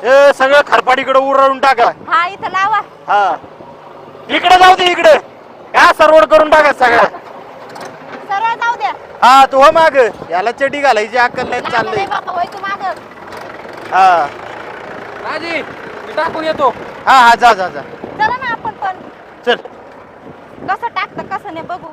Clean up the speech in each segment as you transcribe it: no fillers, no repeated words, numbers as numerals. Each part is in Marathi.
ए सगळं खरपाडीकडे उरळून टाका. हा इथं लावा. हा इकडे जाऊ दे इकडे. या सरवड करून टाका सगळं. सरळ जाऊ द्या. हा तू हो माग. याला चटी घालायची अक्कल नाही लागलं चाललंय. नाही बाबा होय तू माग. हा राजी मी टाकून येतो. हा हा जा जा जा चला ना आपण पण. चल. कसं टाकतं कसं नाही बघू.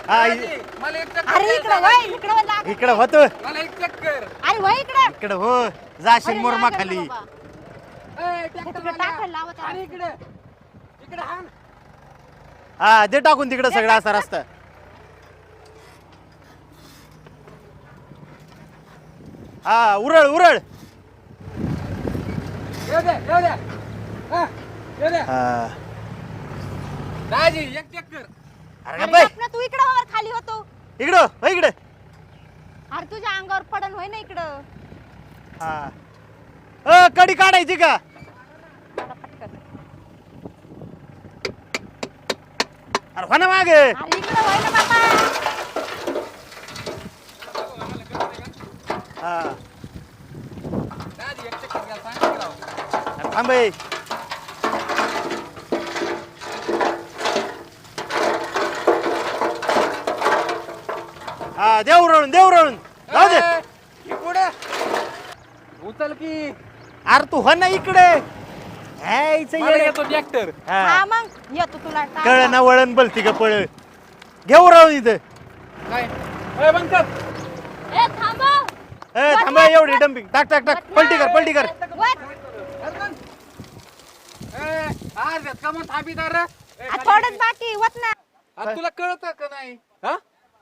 हा राजी, मला एक चक्कर अरे इकडे द्यायचं वय राजी. इकडे वय लाग. इकडे होत. मला एक चक्कर. अरे वय इकडे. इकडे हो जाशील मोरमा खाली. ए, ट्रॅक्टर तिकडे वाल्या. टाकायला लावत आहे. आणि इकडे इकडे हाण. हा दे टाकून तिकडे सगळा असा रस्ता. हा उरळ उरळ. येऊ द्या येऊ द्या. हा, येऊ द्या. हा राजी एक चक्कर. अरे अरे बाई बाप ना, तू इकडे वर खाली होतो. इकडं हो इकडे. अरे तुझ्या अंगावर पडन होय ना इकडं. हा कडी काढायची का. अरे हो ना माग. अरे इकडे होय ना बाबा. हा राजी एक चक्कर घ्या सांग राव. अरे थांब बाई. हा देव रळून जाऊ दे. ए, ही पुढे उचल की. अरे तू हो ना इकडे. ह्याचं मला येडे. येतो ट्रॅक्टर. हा हा मग येतो तुला टाक. कळ ना वळण बलती का पळ. घेऊ राहून इथं. काय ए, बंद कर. ए थांबव. ए थांबा एवढी डम्पिंग. टाक टाक टाक पलटी कर. वत. ए, आज का मग थांबी तर रे. ए, आ, थोडंच बाकी वत ना. आज तुला कळत का नाही हा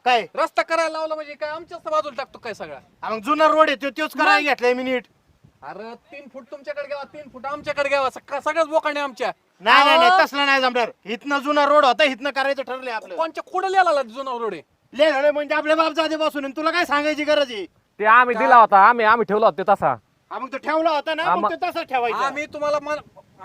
काय रस्ता करायला लावला म्हणजे काय आमच्याच बाजूला टाकतो काय सगळा. हा, मग जुना रोड आहे तोच करायला घेतलाय मी नीट. अरे 3 फूट तुमच्याकडे घ्यावा 3 फूट आमच्याकडे घ्यावा सगळ्याच बोकांडे आमच्या. नाही तसलं नाही जमणार. इथनं जुना रोड होता इथनं करायचं ठरलंय आपलं. कोणच्या कुठं लिहायला जुना रोड आहे. ले झालं म्हणजे आपल्या बाप जाते बसून तुला काय सांगायची गरज आहे. ते आम्ही दिला होता आम्ही ठेवला होता ते तसा. हा, मग तो ठेवला होता ना मग तो तसं ठेवायचा. आम्ही तुम्हाला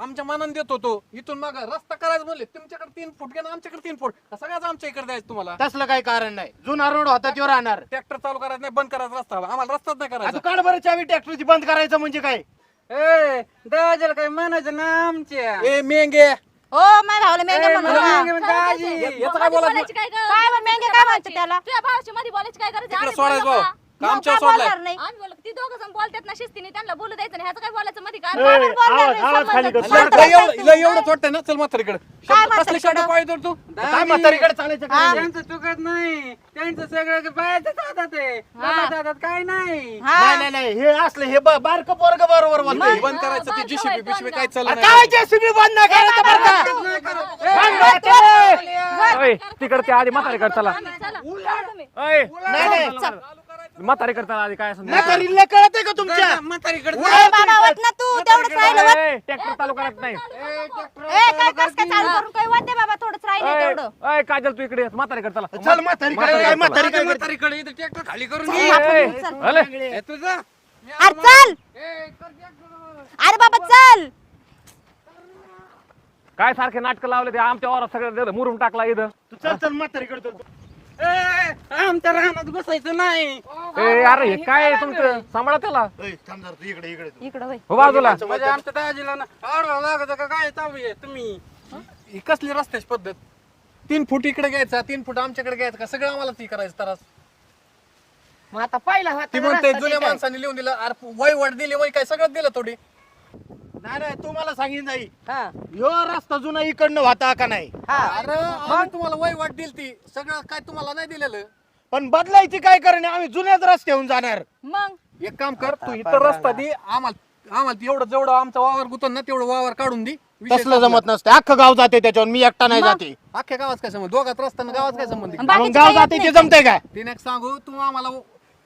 आमच्या मनाने देत होतो इथून माग रस्ता करायचं म्हणले तुमच्याकडे 3 फूट घ्या आमच्याकडे 3 फूट सगळ्याच आमच्या इकडे द्यायचं तुम्हाला. तसलं काही कारण नाही. जुना रोड होता तो राहणार. ट्रॅक्टर चालू करायचं नाही बंद करायचा रस्ता आम्हाला रस्ताच नाही आता करायचा. काढ बरं चावी ट्रॅक्टरची बंद करायचं म्हणजे काय. ए दवाजाला काय म्हणायचं ना आमच्या. ए मेंगे ओ माझ्या भावाला मेंगे म्हणू नका. याचं काय बोलायचं. काय बा मेंगे काय म्हणते त्याला. तुझ्या भावाच्या मध्ये बोलायची काय गरज आहे? तिकडे आम्ही सोडायचं बोललो भाऊ. का? का मग आमच्यावर काय सोडलाय. बोलणार नाही. आम्ही बोललो ती दोघं जण बोलतात ना शिस्तीने त्यांना बोलू द्यायचं नाही ह्याचं काय बोलायचं मध्ये काय ए, आवाज संबंध खाली कर. नाही. लय एवढं वाटतंय ना चल म्हातारीकडे. काय कसले शब्द म्हातारीकडं? पाहिजे तू. काय म्हातारीकडे चालायचं हा. काय. त्यांचं चुकत नाही त्यांचं सगळं बाहेरच हातात आहे बाबाच्या हातात काय नाही. हा. नाही हे असलं हे बारक पोरग बरोबर बोलतोय. बंद करायचं ते जीसीबी पिशवी काय चाललं अरे नाही. काय JCB बंद नाही करायचं बरं का. ओय, तिकडे ते आधी म्हातारीकडे चला. ओय, नाही म्हातारीकडे चला आधी काय असं. म्हातारीला कळतंय का तुमच्या. म्हातारीकडे ए बाबा वत ना तू तेवढंच राहिलं वत. ट्रॅक्टर चालू करत नाही. ए काय कस काय चालू करून काय वत दे बाबा थोडंच राहिलं तेवढं. ओय काजल तू इकडे ये. म्हातारीकडे चला. चल म्हातारीकडे काय म्हातारी काय करते? म्हातारीकडे इथं ट्रॅक्टर खाली करून चल, घे. आपण चल. अले, ए, तुझं अरे चल. अरे बाबा चल. काय सारखे नाटक लावले ते आमच्या वावरात सगळं मुरुम टाकला इथं. तू चल म्हातारीकडे चल. आमच्या रानात बसायचं नाही. ए अरे हे काय आहे तुमचं सांभाळा त्याला. ए, थांब जरा तू इकडे इकडं वय. हो बाजूला. म्हणजे आमच्या दाजीला ना आडवा लागत का काय चालू आहे तुम्ही. ही कसली रस्त्याची पद्धत. 3 फूट इकडे घ्यायचा 3 फूट आमच्याकडे घ्यायचं का सगळं आम्हाला ती करायचं त्रास. मग आता पहिला ती म्हणते जुन्या माणसाने लिहून दिलं अरे वय वाट दिली वय काय सगळं दिलं थोडी. नाही तू मला सांगितलं नाही हा ह्यो रस्ता जुना इकडनं होता का नाही. अरे आम्ही तुम्हाला वय वाट दिली ती सगळं काय तुम्हाला नाही दिलेलं. पण बदलायची काय करणे आम्ही जुन्याच रस्त्याहून जाणार. मग एक काम कर तू इतर रस्ता दे आम्हाला एवढं जेवढं आमचा वावर गुतन ना तेवढं वावर काढून दे. विषय तसलं जमत नसतं. अख्खं गाव जाते त्याच्यावर मी एकटा नाही जाते. अख्ख्या गावात काय संबंध दोघात रस्त्यानं गावात काय संबंध. आणि मग बाकीचं गाव काही जाते येत ते नाही. जमतंय काय. तिने एक सांगू तू आम्हाला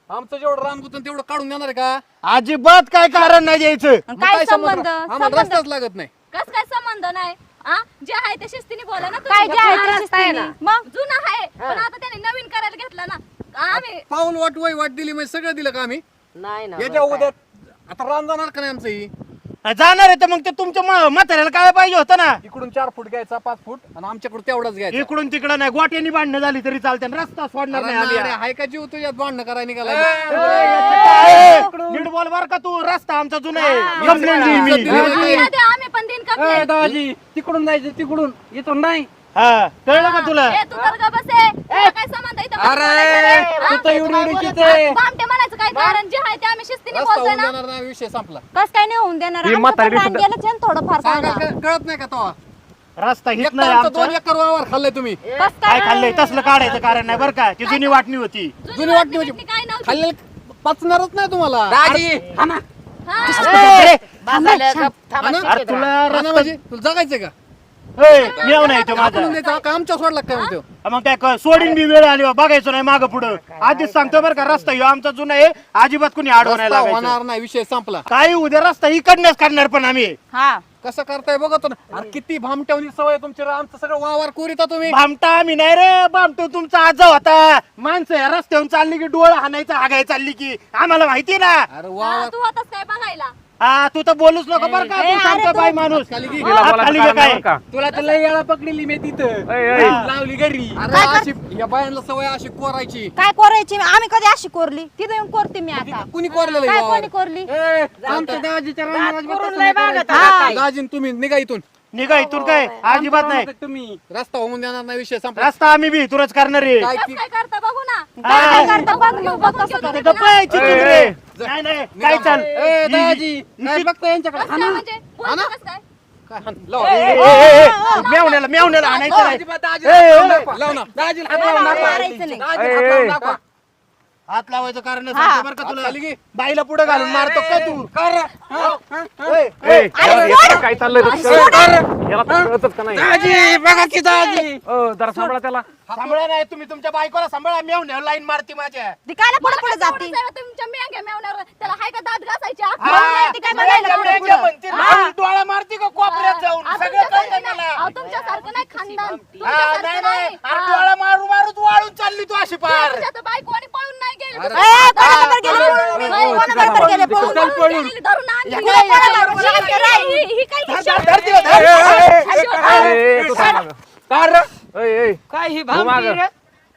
आमचं जेवढं रान गुतन तेवढं काढून देणार आहे का. अजिबात काय कारण नाही द्यायचं. आणि मग काय संबंध? संबंध आम्हाला संबंध रस्ताच लागत नाही. कस काय संबंध नाही आ जे आहे ते शिस्तीने बोला ना काय तुम्ही. जे आहे जुना ते रस्ता आहे शिस्तीने. ना. मग जुना आहे पण आता त्याने नवीन करायला घेतला ना आम्ही पाऊल वय वाट दिली म्हणजे सगळं दिलं का आम्ही. नाही ना याच्या उद्या आता रान जाणार का नाही आमचं ही. जाणार आहे तर मग ते तुमच्या म्हाताऱ्याला काय पाहिजे होतं ना. इकडून 4 फूट घ्यायचा 5 फूट आणि आमच्याकडे तेवढाच घ्यायचा. इकडून तिकडं नाही, गोट्यानी भांडणं झाली तरी चालते, रस्ता सोडणार नाही आम्ही. अरे हाय का जीव तुझ्यात भांडणं करायला निघाला. नीट बोल बर का तू, रस्ता आमचा जुना आहे. कंप्लेंट देईन मी. आम्ही पण दिन कंप्लेंट. दादाजी तिकडून जायचं, तिकडून इथून नाही. हा कळलं का तुला? तू तर का बसे काय संबंध इथं अरे तू तर एवढी एवढीचीच आहे. बामटे म्हणायचं काय कारण जे आहे ते आम्ही शिस्तीने रस्ता बोलतोय होऊन ना. देणार नाही, विषय संपला. कस काय नाही होऊन देणार, ही आमचं म्हातारी पण रान सुद्धा- गेलंच आहे ना थोडंफार सांगा सांगा. कळत नाही का तो रस्ता हित नाही आमचं 2 आमचा. एकर वावर खाल्लंय तुम्ही. कस काय खाल्लंय तसलं काढायचं कारण नाही बरं का, ती जुनी वाटणी होती. जुनी वाटणी बिटणी म्हणजे काय नव्हती. खाल्ले पचणारच नाही तुम्हाला. दाजी हा ना. हा. ए, बसायला गप थांबा. हा ना? अरे तुला राणा रस्ता म्हणजे तुला जगायचंय का? मेव नाही तो माझा. आपण द्यायचा का आमच्या सोडला काय म्हणतो? मग काय सोडीन बी वेळ आली बघायचं नाही मागं पुढं. आधीच सांगतो बरं का, रस्ता ह्यो आमचा जुना आहे, अजिबात कुणी आडवं नाही रस्ता लागायचं. होणार नाही, विषय संपला. काही उद्या रस्ता इकडनंच करणार पण आम्ही. हा कसं करताय बघतो ना. अरे किती भामट्यावनी सवय आहे तुमची. आमचं सगळं वावर कोरिता तुम्ही. भामटा आम्ही नाही रे, भामटो तुमचा आजा होता. माणसं या रस्त्यावरून चालली की डोळा हाणायचा, हागाय चालली की आम्हाला माहिती ना. अरे हा, वावर तू होतास काय बघायला. हा तू तर बोलूच नको बरं का, तू शांत बाई माणूस. खाली घे. तिला हात बोलायचं खाली कारण घे काय? नाही बरं का. तुला तर लय वेळा पकडली मी तिथं. ऐ, ऐ. लावली घरी. अरे अशी या बायांना सवय अशी कोरायची. काय कोरायची, आम्ही कधी अशी कोरली, तिथे येऊन कोरते मी आता. कुणी कोरलेलं काय आहे कोणी वावर? कोरली? आमच्या दाजीच्या रानात करून बसत लय नाही बागत करायचं. आहे. दाजीन तुम्ही निघा इथून. निघा इथून काय अजिबात नाही. तुम्ही रस्ता होऊन देणार नाही, विषय संपला. रस्ता आम्ही बी तुरच करणार आहे. काय कस की- काय करता बघू ना. काय करता बघ मग, बघ कसं ते करता. गप्प आहे, चिचूक रे. नाही नाही काय चाल. ए, दाजी काय बघता यांच्याकडे कस काय म्हणजे बोलतो कस काय. काय हाण, लाव. मेवण्याला आणायचं नाही. अजिबात दाजीला हात लावून दाखवा. लाव ना. दाजीला हात लावून दाखवा. मारायचं नाही. दाजीला हात लावून दाखवा. हात लावायचं कारण सांगतो बरं का तुला. खाली घे. बाईला पुढे घालून मारतो का तू? ए, याला काय चाललंय याला कळतच का नाही? दाजी बघा की दाजी. जरा सांभाळा त्याला. सांभाळा नाही तुम्ही तुमच्या बायकोला सांभाळा. मेवण्या लाईन मारती माझ्या. ती कायला पुढे पुढे मला जाती. काय तेवढंच आहे, तुमच्या मेंग्या मेवण्यावर त्याला हाय का दात घासायची हा, अक्कल नाही. ती काय बघायला पुढे मेवण्या पुढे. म्हणते, लाल डोळा मारती का कोपऱ्यात जाऊन सगळं कळतं मला. तुमच्यासारखं नाही खानदान. हा, तुमच्यासारखं नाही नाही. नाही अरे डोळा मारू मारू तू वाळून चालली तू अशी पार. तुझ्या तर बायको आणि पळून नाही गेली. अरे, ए, कोणाबरोबर गेले पळून? कोणाबरोबर गेले पळून? पळून गेली, धरून आणली. इकडे कोणाबरोबर शांत राह. ही काय धर, धर, धर, धर. ए, तू थांब. काय ही हो मागं. भामटी रे?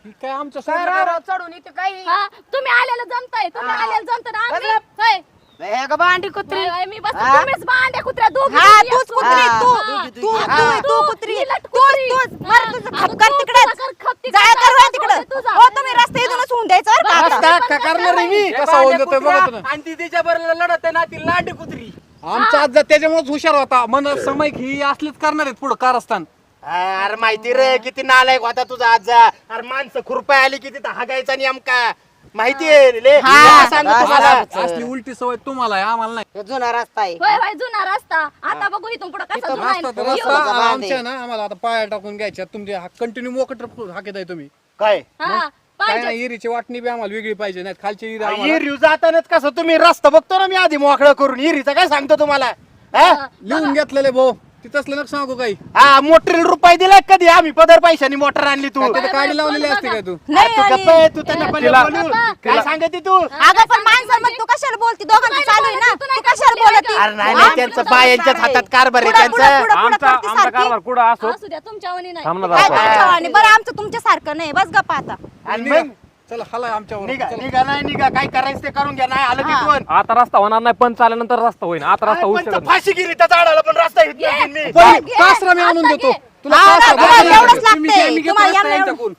ही काय आमच्या काय सोडलं राव का? राव चढून इथं काही हा, तुम्ही आलेलं जमताय. तुम्ही आलेलं जमत ना आम्ही. होय. हे का भांडी कुत्री होय, होय, मी बस तुम्हीच भांड्या कुत्र्या दोघी. हा तूच कुत्री, हा. तू हा. तू हा. तू कुत्री, ही लट तूच कुत्री. तूच मर तुझं अगं, खपकर तू तिकडे तुझा कर खप तिकडे. जाय कर तुझा. तिकडे. हो तुम्ही रस्ते इथूनच होऊन द्यायचं बरं का आता. रस्ता का करणार आहे मी? कसा होऊन देतोय बघतो ना. आणि ती तिच्या बरोबर लढत आहे ना ती लांडी कुत्री. आमचा आज त्याच्यामुळेच हुशार होता. मन समय ही असलीच करणार आहेत पुढे कारस्थान. अरे माहिती रे किती नालायक होता तुझा आजा. अरे माणसं खुरपाय आली किती हागायचा नेमका माहितीये ले. हा. सांगू तुम्हाला. असली उलटी सवय तुम्हाला आहे, आम्हाला नाही. हे जुना रस्ता आहे. होय होय जुना रस्ता. आता बघू इथून पुढे कसा जुना आहे. रस्ता तर येऊ. रस्ता आमच्या ना आम्हाला आता पाया टाकून घ्यायच्या. तुमचे कंटिन्यू मोकट हाकेत आहे तुम्ही. काय हा, काय पाहिजे. नाही, इरीची वाटणी बी आम्हाला वेगळी पाहिजे. नाही खालची इरी आम्हाला हिरीव जातानाच कसं तुम्ही रस्ता बघतो ना मी आधी मोकळं करून. हिरीचं काय सांगतो तुम्हाला. हा? लिहून घेतलेले भाऊ. तिथंच नका सांगू काही. हा मोटरीला रुपये दिलाय कधी आम्ही पदर पैशानी मोटर आणली तू. तिथे गाडी लावलेली असते काय तू? अरे नाही तू आणि- गप्प आहे, तू त्यांना पहिले तिला- बोलू. तिला- काय सांगते तू? अगं पण माणसांमध्ये तू कशाला बोलती? दोघांचं चालू आहे ना. तू कशाला बोलती? अरे नाही नाही त्यांचं बायांच्याच हातात कारभार आहे त्यांचा. आमचा आमचा कारभार कुठं असो असू द्या तुमच्या वनी नाही. थांब ना काय जरा. तुमच्या वाणी? बरं आमचं तुमच्यासारखं नाही. बस गप्पा आता. आणि निघा. मग चला हलाय आमच्यावर. निघा चला. निघा नाही निघा काय करायचं ते करून घ्या. नाही आलं तिथून आता रस्ता होणार नाही पण चालल्यानंतर रस्ता होईल. आता रस्ता होऊ शकत नाही. फाशी गेली त्या झाडाला पण रस्ता येत नाही मी. पण घे. कासरा मी आणून आता देतो घे. तुला. हा, कासरा ना, बघायला एवढंच लागेल. तुम्ही लागतंय. घे, मी घेतो तुम्हाला रस्ता या- यांच्याकडून.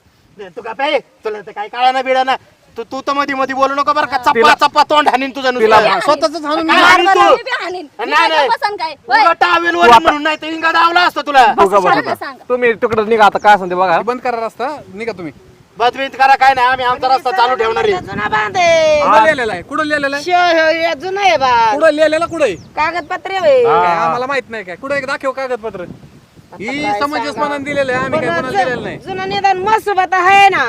तू का पाय तुला तर काय कळा ना बिडा ना. तू तर मध्ये मध्ये बोलू नको बरं का. चप्पा तिला- चप्पा तोंड हाणीन तुझं तिला- नुसतं. स्वतःच हाणून काय मी- हाणीन तू? मी बी हाणीन. मी नाही, काय नाही. पसंत काय. होय. उगा टावेल वर म्हणून नाही तर इंगा दावला असतो तुला. तू का सांगा, बरं सांगा. तुम्ही तिकडे निघा आता काय सांगते बघा. बंद करा रस्ता. निघा तुम्ही. बदबीत करा काय नाही आम्ही आमचा रस्ता चालू ठेवणार आहे. जुना बांध आहे. कुठं लिहिलेला आहे? कुठं लिहिलेला आहे? हे जुना आहे बा. कुठं लिहिलेला कुठं आहे? कागदपत्रे होय. हा. काय आम्हाला माहित नाही काय. कुठं एक दाखव कागदपत्र. ही समंजसपणाने दिलेलं आहे. आम्ही काय कोणाला दिलेलं नाही. जुना निदान मसोबत आहे ना.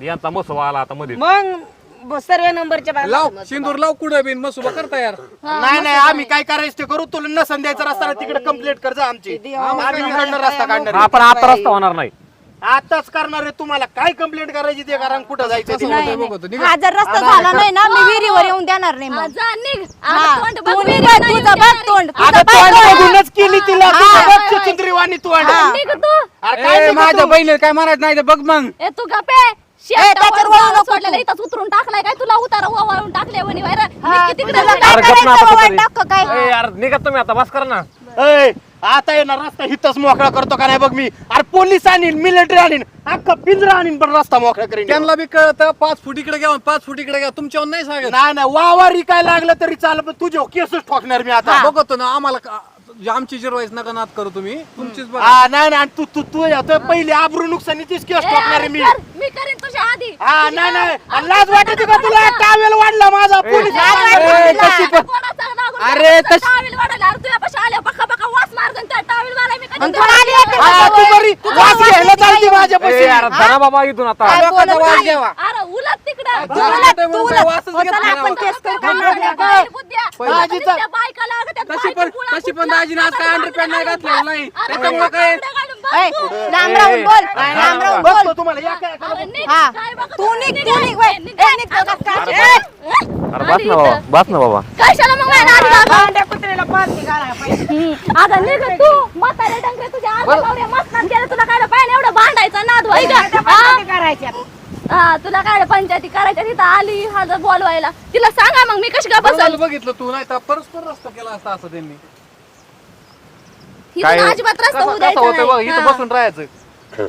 यांचा मसोबा आला आता मध्ये. मग सर्व नंबरच्या बाजूला लाव सिंदूर लाव कुठं बिन मसुबा करता यार. नाही नाही आम्ही काय करायचं ते करू. तुला नसन द्यायचा रस्ता तिकडे कंप्लीट कर जा आमची. आम्ही इकडनं रस्ता काढणार आहे. आपण आता रस्ता होणार नाही. आताच करणार आहे तुम्हाला काय कंप्लेंट करायची ते करा आणि कुठं जायचं ते. कसं होतंय बघतो निघा. हा जर रस्ता झाला नाही ना मी विहिरीवर येऊन देणार नाही हा, मग जा निघ हा, आता तोंड बघ, तू निघ विहिरीत बाई, नाही तुझं येऊन बघ देणार तोंड आहे. आता तुझं बघ तोंड तोंड. बघूनच केली तिला हा. बघ चुंदरीवाणी तोंड हा. निघ तू अरे काय ए, निघ माझ्या तू? बहिणीला काय म्हणायचं नाही ते बघ मग. ए तू गपे त्याच्यावर वळू नको तू. सोडलेला इथंच उतरून टाकलाय काय तुला उतारा वाळून टाकले वणी बाहेर हा, तिकडे तुला जा. काय अरे गप ना करायचं आता बाबा, तरी. टाक काय ए, यार निघा तुम्ही आता बस करा ना. ए, आता येणार रस्ता हिथच मोकळा करतो का नाही बघ मी. अरे पोलीस आणीन मिलिटरी आणीन अख्खा पिंजरा आणीन पण रस्ता मोकळा करीन. त्यांना बी कळतं 5 फूट इकडे घ्या 5 फूट इकडे घ्या तुमच्यावर नाही सांगत. नाही नाही वावारी काय लागलं तरी चालेल पण तुझ्या केसच ठोकणार मी आता. बघतो ना आम्हाला आमची जिरवायच नका नाद करू तुम्ही तुमचीच बघा. हा नाही नाही तू तू तू येतोय पहिली आबरू नुकसानीचीच केस ए, ठोकणार आहे अरे मी. कर, मी करीन तुझ्या आधी हा नाही नाही आणि लाज वाटते का तुला टावेल वाढला माझा पोलीस ए, कशी पण अरे, तशी- टावेल वाढवला अरे तुझ्यापाशी आल्या बका बका वास मारगन त्या टावेल वाला मी कधी आणि तू आली आहे का? हा तू बरी वास घ्यायला चालती ए, माझ्यापाशी. यार धरा बाबा इथून आता. काय लोकांचा बोलत वास नाही. घ्यावा. अरे उलट तिकडं तुला म्हणून काय वासच घेत चला नाही आपण राव. केस करू काय बाहेर मारल्या बाहेर बुद्ध्या. पहिलं. आता त्या बायकाला अगं त्या तशी बायका पण गुळा तशी पण फुटला. दाजीने आज काय अंडरपॅन्ट नाही घातलेलं नाही अरे त्याच्यामुळे काय कांदा घालून बघ. ए, लांब राहून बोल लांब राहून बोल बघतो तुम्हाला या काय अरे निघ, हा. काय बघत तू होती? निघ तू निघ बाई. निघ बघा, काय- ए, अरे बस ना बाबा बस ना बाबा. कशाला मग माझ्या नादी लागला? भांड्या कुत्र्याला पालथी घालायला पाहिजे. अगं निघ तू म्हातारे डंगरे तुझ्या आजोबावऱ्या मसनात गेले तुला काय पाहिजे एवढं भांडायचं नाद होय का? भांड्या हा? पालथी करायच्या. हा तुला काय पंचायती करायच्या तिथं आली हा बोलवायला तिला सांगा मग मी कशी का बरं बसल झालं बघितलं तू नाही तर परस्पर रस्ता केला असता असं त्यांनी इथून अजिबात रस्ता होऊ कसं द्यायचा होतं बघ नाही. इथं हा. बसून राहायचं